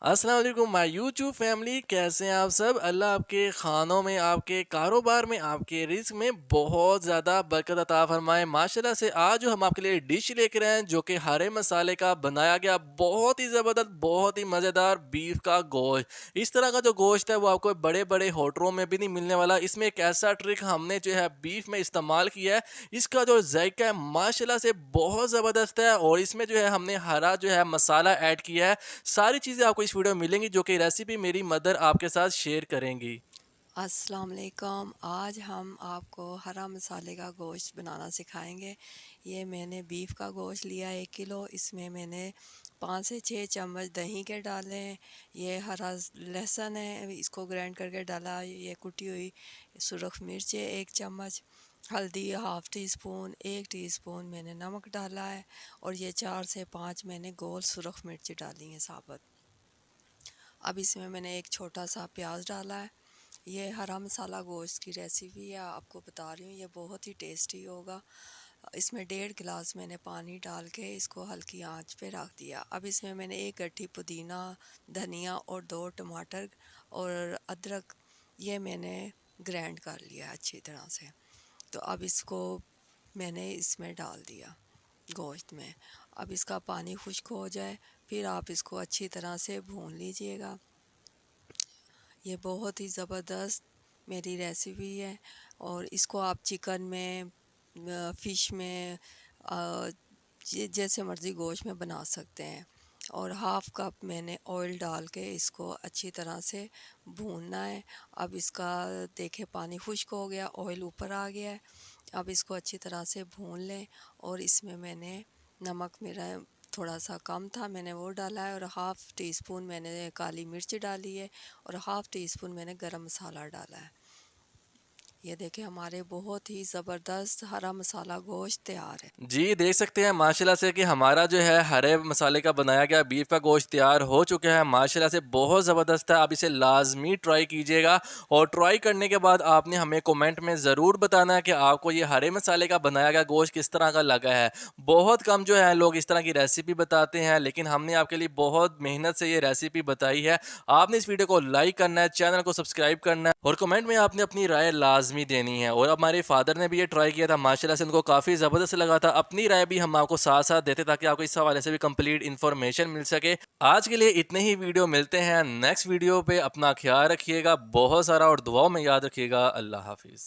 अस्सलाम वालेकुम my YouTube family, कैसे हैं आप सब। अल्लाह आपके खानों में, आपके कारोबार में, आपके रिस्क में बहुत ज़्यादा बरकत अता फरमाए। माशाल्लाह से आज जो हम आपके लिए डिश लेकर आए हैं जो कि हरे मसाले का बनाया गया बहुत ही ज़बरदस्त, बहुत ही मज़ेदार बीफ का गोश्त। इस तरह का जो गोश्त है वो आपको बड़े बड़े होटलों में भी नहीं मिलने वाला। इसमें एक ऐसा ट्रिक हमने जो है बीफ में इस्तेमाल किया है, इसका जो जायका है माशाल्लाह से बहुत ज़बरदस्त है। और इसमें जो है हमने हरा जो है मसाला ऐड किया है। सारी चीज़ें आपको इस वीडियो में मिलेंगी जो कि रेसिपी मेरी मदर आपके साथ शेयर करेंगी। अस्सलाम वालेकुम। आज हम आपको हरा मसाले का गोश्त बनाना सिखाएंगे। ये मैंने बीफ का गोश्त लिया 1 किलो। इसमें मैंने 5 से 6 चम्मच दही के डाले हैं। ये हरा लहसुन है, इसको ग्राइंड करके डाला। ये कुटी हुई सुरख मिर्च है 1 चम्मच, हल्दी हाफ़ टी स्पून, 1 टीस्पून मैंने नमक डाला है। और ये 4 से 5 मैंने गोल सुरख मिर्च डाली हैं साबुत। अब इसमें मैंने एक छोटा सा प्याज डाला है। ये हरा मसाला गोश्त की रेसिपी है, आपको बता रही हूँ, ये बहुत ही टेस्टी होगा। इसमें 1.5 गिलास मैंने पानी डाल के इसको हल्की आंच पे रख दिया। अब इसमें मैंने एक गट्ठी पुदीना, धनिया और 2 टमाटर और अदरक ये मैंने ग्राइंड कर लिया अच्छी तरह से। तो अब इसको मैंने इसमें डाल दिया गोश्त में। अब इसका पानी खुश्क हो जाए फिर आप इसको अच्छी तरह से भून लीजिएगा। ये बहुत ही ज़बरदस्त मेरी रेसिपी है। और इसको आप चिकन में, फ़िश में, जैसे मर्ज़ी गोश्त में बना सकते हैं। और हाफ़ कप मैंने ऑयल डाल के इसको अच्छी तरह से भूनना है। अब इसका देखें पानी खुश्क हो गया, ऑयल ऊपर आ गया है। अब इसको अच्छी तरह से भून लें। और इसमें मैंने नमक मेरा थोड़ा सा कम था, मैंने वो डाला है। और हाफ़ टी स्पून मैंने काली मिर्च डाली है। और हाफ़ टी स्पून मैंने गरम मसाला डाला है। ये देखें हमारे बहुत ही ज़बरदस्त हरा मसाला गोश्त तैयार है। जी, देख सकते हैं माशाल्लाह से कि हमारा जो है हरे मसाले का बनाया गया बीफ का गोश्त तैयार हो चुका है। माशाल्लाह से बहुत ज़बरदस्त है। आप इसे लाज़मी ट्राई कीजिएगा और ट्राई करने के बाद आपने हमें कमेंट में ज़रूर बताना है कि आपको ये हरे मसाले का बनाया गया गोश्त किस तरह का लगा है। बहुत कम जो है लोग इस तरह की रेसिपी बताते हैं, लेकिन हमने आपके लिए बहुत मेहनत से ये रेसिपी बताई है। आपने इस वीडियो को लाइक करना है, चैनल को सब्सक्राइब करना है और कमेंट में आपने अपनी राय लाज़मी देनी है। और हमारे फादर ने भी ये ट्राई किया था, माशाल्लाह से उनको काफ़ी ज़बरदस्त लगा था। अपनी राय भी हम आपको साथ साथ देते ताकि आपको इस हवाले से भी कंप्लीट इन्फॉर्मेशन मिल सके। आज के लिए इतने ही वीडियो, मिलते हैं नेक्स्ट वीडियो पे। अपना ख्याल रखिएगा बहुत सारा और दुआओं में याद रखिएगा। अल्लाह हाफिज़।